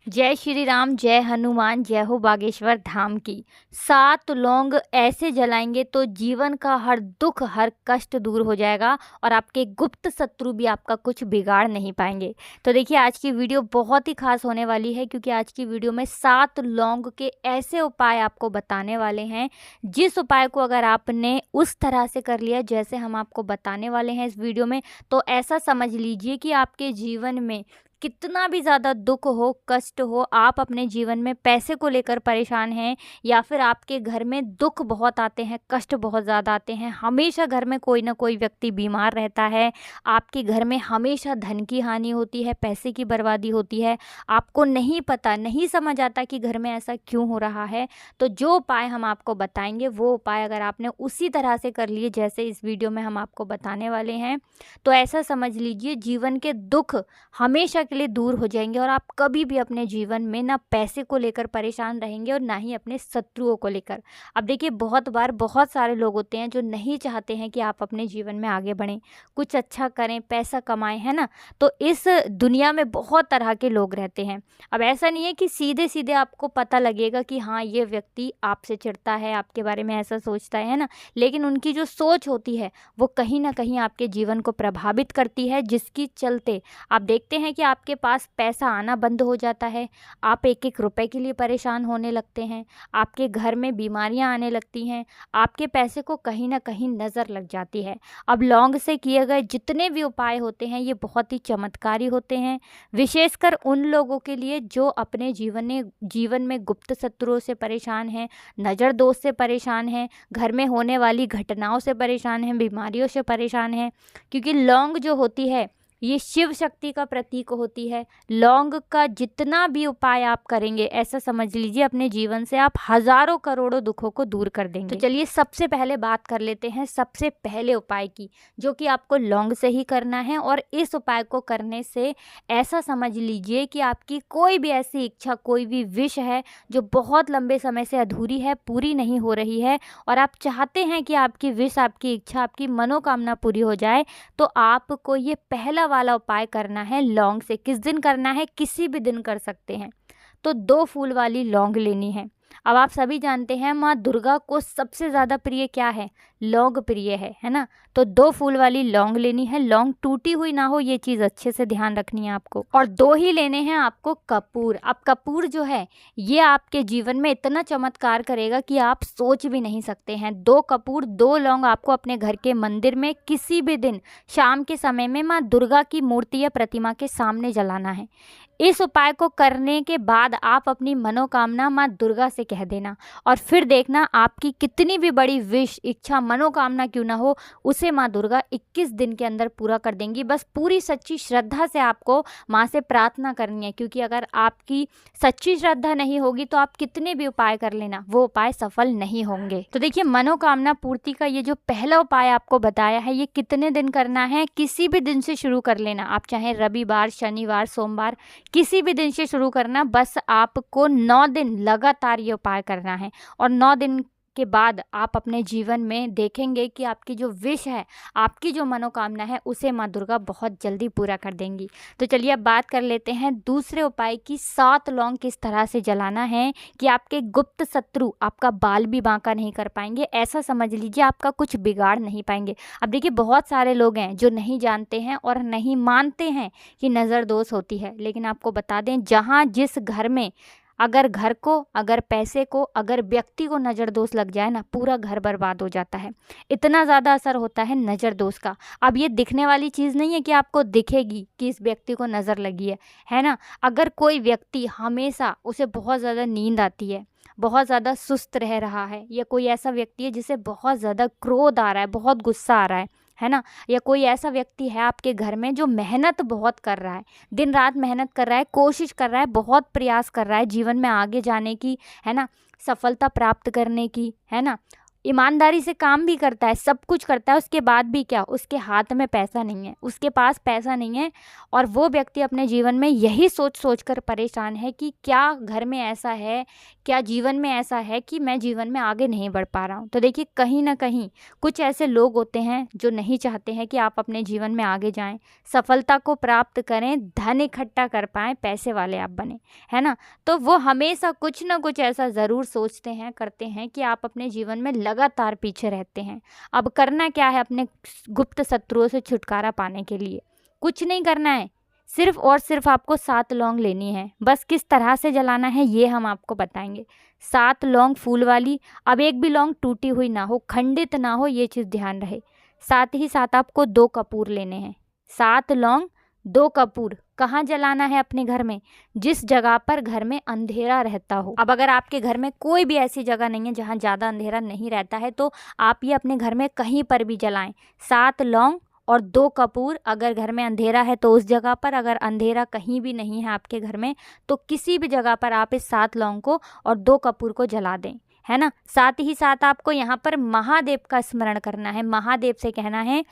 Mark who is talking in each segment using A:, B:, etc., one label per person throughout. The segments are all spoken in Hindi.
A: जय श्री राम, जय हनुमान, जय हो बागेश्वर धाम की। 7 लौंग ऐसे जलाएंगे तो जीवन का हर दुख हर कष्ट दूर हो जाएगा और आपके गुप्त शत्रु भी आपका कुछ बिगाड़ नहीं पाएंगे। तो देखिए, आज की वीडियो बहुत ही खास होने वाली है क्योंकि आज की वीडियो में 7 लौंग के ऐसे उपाय आपको बताने वाले हैं, जिस उपाय को अगर आपने उस तरह से कर लिया जैसे हम आपको बताने वाले हैं इस वीडियो में, तो ऐसा समझ लीजिए कि आपके जीवन में कितना भी ज़्यादा दुख हो, कष्ट हो, आप अपने जीवन में पैसे को लेकर परेशान हैं या फिर आपके घर में दुख बहुत आते हैं, कष्ट बहुत ज़्यादा आते हैं, हमेशा घर में कोई ना कोई व्यक्ति बीमार रहता है, आपके घर में हमेशा धन की हानि होती है, पैसे की बर्बादी होती है, आपको नहीं पता, नहीं समझ आता कि घर में ऐसा क्यों हो रहा है। तो जो उपाय हम आपको बताएंगे वो उपाय अगर आपने उसी तरह से कर लिए जैसे इस वीडियो में हम आपको बताने वाले हैं, तो ऐसा समझ लीजिए जीवन के दुख हमेशा के लिए दूर हो जाएंगे और आप कभी भी अपने जीवन में ना पैसे को लेकर परेशान रहेंगे और ना ही अपने शत्रुओं को लेकर। अब देखिए, बहुत बार बहुत सारे लोग होते हैं जो नहीं चाहते हैं कि आप अपने जीवन में आगे बढ़ें, कुछ अच्छा करें, पैसा कमाएं, है ना। तो इस दुनिया में बहुत तरह के लोग रहते हैं। अब ऐसा नहीं है कि सीधे सीधे आपको पता लगेगा कि हाँ, ये व्यक्ति आपसे चिढ़ता है, आपके बारे में ऐसा सोचता है ना, लेकिन उनकी जो सोच होती है वो कहीं ना कहीं आपके जीवन को प्रभावित करती है, जिसकी चलते आप देखते हैं कि आपके पास पैसा आना बंद हो जाता है, आप एक एक रुपए के लिए परेशान होने लगते हैं, आपके घर में बीमारियां आने लगती हैं, आपके पैसे को कहीं ना कहीं नज़र लग जाती है। अब लौंग से किए गए जितने भी उपाय होते हैं ये बहुत ही चमत्कारी होते हैं, विशेषकर उन लोगों के लिए जो अपने जीवन में गुप्त शत्रुओं से परेशान हैं, नज़र दोष से परेशान हैं, घर में होने वाली घटनाओं से परेशान हैं, बीमारियों से परेशान हैं। क्योंकि लौंग जो होती है ये शिव शक्ति का प्रतीक होती है। लौंग का जितना भी उपाय आप करेंगे, ऐसा समझ लीजिए अपने जीवन से आप हजारों करोड़ों दुखों को दूर कर देंगे। तो चलिए सबसे पहले बात कर लेते हैं सबसे पहले उपाय की, जो कि आपको लौंग से ही करना है। और इस उपाय को करने से ऐसा समझ लीजिए कि आपकी कोई भी ऐसी इच्छा, कोई भी विश है जो बहुत लंबे समय से अधूरी है, पूरी नहीं हो रही है और आप चाहते हैं कि आपकी विश, आपकी इच्छा, आपकी मनोकामना पूरी हो जाए, तो आपको ये पहला वाला उपाय करना है लौंग से। किस दिन करना है? किसी भी दिन कर सकते हैं। तो 2 फूल वाली लौंग लेनी है। अब आप सभी जानते हैं माँ दुर्गा को सबसे ज़्यादा प्रिय क्या है? लौंग प्रिय है ना। तो 2 फूल वाली लौंग लेनी है। लौंग टूटी हुई ना हो, ये चीज़ अच्छे से ध्यान रखनी है आपको। और 2 ही लेने हैं आपको कपूर। अब कपूर जो है ये आपके जीवन में इतना चमत्कार करेगा कि आप सोच भी नहीं सकते हैं। 2 कपूर, 2 लौंग आपको अपने घर के मंदिर में किसी भी दिन शाम के समय में माँ दुर्गा की मूर्ति या प्रतिमा के सामने जलाना है। इस उपाय को करने के बाद आप अपनी मनोकामना माँ दुर्गा से कह देना और फिर देखना आपकी कितनी भी बड़ी विश, इच्छा, मनोकामना क्यों ना हो, उसे माँ दुर्गा 21 दिन के अंदर पूरा कर देंगी। बस पूरी सच्ची श्रद्धा से आपको माँ से प्रार्थना करनी है, क्योंकि अगर आपकी सच्ची श्रद्धा नहीं होगी तो आप कितने भी उपाय कर लेना, वो उपाय सफल नहीं होंगे। तो देखिए, मनोकामना पूर्ति का ये जो पहला उपाय आपको बताया है, ये कितने दिन करना है? किसी भी दिन से शुरू कर लेना। आप चाहे रविवार, शनिवार, सोमवार, किसी भी दिन से शुरू करना। बस आपको 9 दिन लगातार ये उपाय करना है और 9 दिन के बाद आप अपने जीवन में देखेंगे कि आपकी जो विश है, आपकी जो मनोकामना है, उसे माँ दुर्गा बहुत जल्दी पूरा कर देंगी। तो चलिए अब बात कर लेते हैं दूसरे उपाय की। 7 लौंग किस तरह से जलाना है कि आपके गुप्त शत्रु आपका बाल भी बांका नहीं कर पाएंगे, ऐसा समझ लीजिए, आपका कुछ बिगाड़ नहीं पाएंगे। अब देखिए, बहुत सारे लोग हैं जो नहीं जानते हैं और नहीं मानते हैं कि नज़र दोष होती है, लेकिन आपको बता दें, जहाँ जिस घर में अगर घर को, अगर पैसे को, अगर व्यक्ति को नज़र दोष लग जाए ना, पूरा घर बर्बाद हो जाता है। इतना ज़्यादा असर होता है नज़र दोष का। अब ये दिखने वाली चीज़ नहीं है कि आपको दिखेगी कि इस व्यक्ति को नज़र लगी है ना। अगर कोई व्यक्ति हमेशा उसे बहुत ज़्यादा नींद आती है, बहुत ज़्यादा सुस्त रह रहा है, या कोई ऐसा व्यक्ति है जिसे बहुत ज़्यादा क्रोध आ रहा है, बहुत गुस्सा आ रहा है ना, या कोई ऐसा व्यक्ति है आपके घर में जो मेहनत बहुत कर रहा है, दिन रात मेहनत कर रहा है, कोशिश कर रहा है, बहुत प्रयास कर रहा है जीवन में आगे जाने की, है ना, सफलता प्राप्त करने की, है ना, ईमानदारी से काम भी करता है, सब कुछ करता है, उसके बाद भी क्या, उसके हाथ में पैसा नहीं है, उसके पास पैसा नहीं है। और वो व्यक्ति अपने जीवन में यही सोच सोच कर परेशान है कि क्या घर में ऐसा है, क्या जीवन में ऐसा है कि मैं जीवन में आगे नहीं बढ़ पा रहा हूँ। तो देखिए, कहीं ना कहीं कुछ ऐसे लोग होते हैं जो नहीं चाहते हैं कि आप अपने जीवन में आगे जाएं, सफलता को प्राप्त करें, धन इकट्ठा कर पाएं, पैसे वाले आप बने, है ना। तो वो हमेशा कुछ ना कुछ ऐसा ज़रूर सोचते हैं, करते हैं कि आप अपने जीवन में लगातार पीछे रहते हैं। अब करना क्या है अपने गुप्त शत्रुओं से छुटकारा पाने के लिए? कुछ नहीं करना है, सिर्फ और सिर्फ आपको 7 लौंग लेनी है। बस किस तरह से जलाना है ये हम आपको बताएंगे। 7 लौंग फूल वाली, अब एक भी लौंग टूटी हुई ना हो, खंडित ना हो, ये चीज़ ध्यान रहे। साथ ही साथ आपको 2 कपूर लेने हैं। 7 लौंग, 2 कपूर। कहाँ जलाना है? अपने घर में, जिस जगह पर घर में अंधेरा रहता हो। अब अगर आपके घर में कोई भी ऐसी जगह नहीं है जहाँ ज़्यादा अंधेरा नहीं रहता है, तो आप ये अपने घर में कहीं पर भी जलाएं। 7 लौंग और 2 कपूर। अगर घर में अंधेरा है तो उस जगह पर, अगर अंधेरा कहीं भी नहीं है आपके घर में तो किसी भी जगह पर आप इस 7 लौंग को और 2 कपूर को जला दें, है ना। साथ ही साथ आपको यहाँ पर महादेव का स्मरण करना है। महादेव से कहना है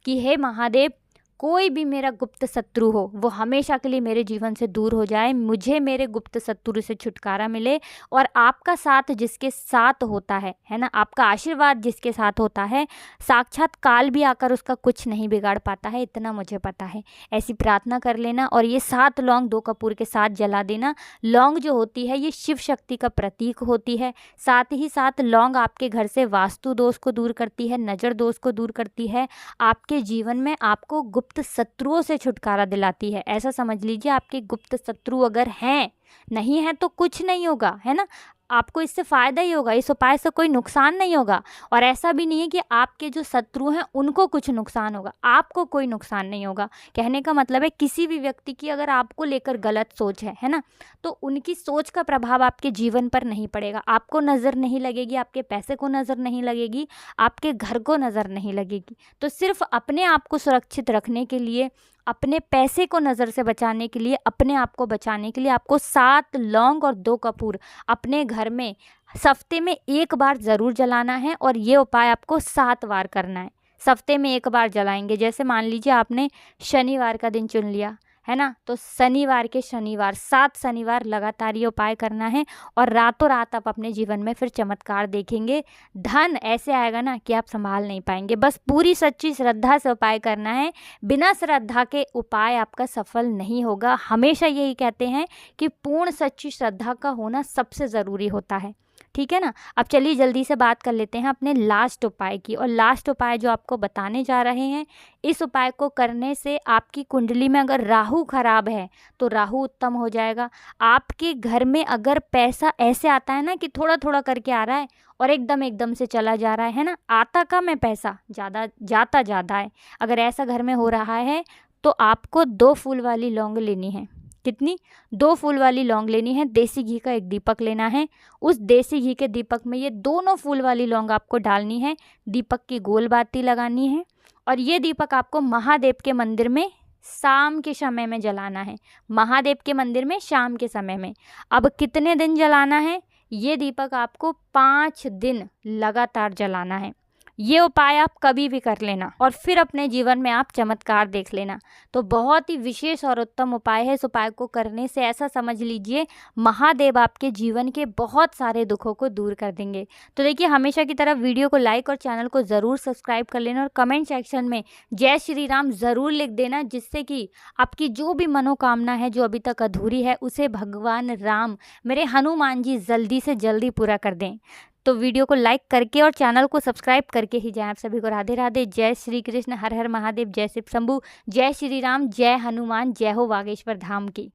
A: कि हे महादेव, कोई भी मेरा गुप्त शत्रु हो वो हमेशा के लिए मेरे जीवन से दूर हो जाए, मुझे मेरे गुप्त शत्रु से छुटकारा मिले। और आपका साथ जिसके साथ होता है ना, आपका आशीर्वाद जिसके साथ होता है, साक्षात काल भी आकर उसका कुछ नहीं बिगाड़ पाता है, इतना मुझे पता है। ऐसी प्रार्थना कर लेना और ये 7 लौंग 2 कपूर के साथ जला देना। लौंग जो होती है ये शिव शक्ति का प्रतीक होती है। साथ ही साथ लौंग आपके घर से वास्तु दोष को दूर करती है, नज़र दोष को दूर करती है, आपके जीवन में आपको गुप्त शत्रुओं से छुटकारा दिलाती है। ऐसा समझ लीजिए, आपके गुप्त शत्रु अगर हैं, नहीं है तो कुछ नहीं होगा, है ना, आपको इससे फ़ायदा ही होगा, इस उपाय से कोई नुकसान नहीं होगा। और ऐसा भी नहीं है कि आपके जो शत्रु हैं उनको कुछ नुकसान होगा, आपको कोई नुकसान नहीं होगा। कहने का मतलब है किसी भी व्यक्ति की अगर आपको लेकर गलत सोच है ना, तो उनकी सोच का प्रभाव आपके जीवन पर नहीं पड़ेगा, आपको नज़र नहीं लगेगी, आपके पैसे को नज़र नहीं लगेगी, आपके घर को नज़र नहीं लगेगी। तो सिर्फ अपने आप को सुरक्षित रखने के लिए, अपने पैसे को नज़र से बचाने के लिए, अपने आप को बचाने के लिए आपको 7 लौंग और 2 कपूर अपने घर में हफ्ते में 1 बार ज़रूर जलाना है। और ये उपाय आपको 7 बार करना है। हफ्ते में 1 बार जलाएंगे। जैसे मान लीजिए आपने शनिवार का दिन चुन लिया, है ना, तो शनिवार के शनिवार 7 शनिवार लगातार ये उपाय करना है और रातों रात आप अपने जीवन में फिर चमत्कार देखेंगे। धन ऐसे आएगा ना कि आप संभाल नहीं पाएंगे। बस पूरी सच्ची श्रद्धा से उपाय करना है, बिना श्रद्धा के उपाय आपका सफल नहीं होगा। हमेशा यही कहते हैं कि पूर्ण सच्ची श्रद्धा का होना सबसे ज़रूरी होता है, ठीक है ना। अब चलिए जल्दी से बात कर लेते हैं अपने लास्ट उपाय की। और लास्ट उपाय जो आपको बताने जा रहे हैं, इस उपाय को करने से आपकी कुंडली में अगर राहु खराब है तो राहु उत्तम हो जाएगा। आपके घर में अगर पैसा ऐसे आता है ना कि थोड़ा थोड़ा करके आ रहा है और एकदम एकदम से चला जा रहा है ना, आता कम है पैसा, ज़्यादा जाता ज़्यादा है, अगर ऐसा घर में हो रहा है तो आपको 2 फूल वाली लौंग लेनी है। कितनी? 2 फूल वाली लौंग लेनी है। देसी घी का एक दीपक लेना है। उस देसी घी के दीपक में ये दोनों फूल वाली लौंग आपको डालनी है। दीपक की गोल बाती लगानी है और ये दीपक आपको महादेव के मंदिर में शाम के समय में जलाना है। महादेव के मंदिर में शाम के समय में। अब कितने दिन जलाना है? ये दीपक आपको 5 दिन लगातार जलाना है। ये उपाय आप कभी भी कर लेना और फिर अपने जीवन में आप चमत्कार देख लेना। तो बहुत ही विशेष और उत्तम उपाय है। इस उपाय को करने से ऐसा समझ लीजिए महादेव आपके जीवन के बहुत सारे दुखों को दूर कर देंगे। तो देखिए, हमेशा की तरह वीडियो को लाइक और चैनल को ज़रूर सब्सक्राइब कर लेना और कमेंट सेक्शन में जय श्री राम ज़रूर लिख देना, जिससे कि आपकी जो भी मनोकामना है जो अभी तक अधूरी है उसे भगवान राम, मेरे हनुमान जी, जल्दी से जल्दी पूरा कर दें। तो वीडियो को लाइक करके और चैनल को सब्सक्राइब करके ही जाएं। आप सभी को राधे राधे, जय श्री कृष्ण, हर हर महादेव, जय शिव शंभू, जय श्री राम, जय हनुमान, जय हो बागेश्वर धाम की।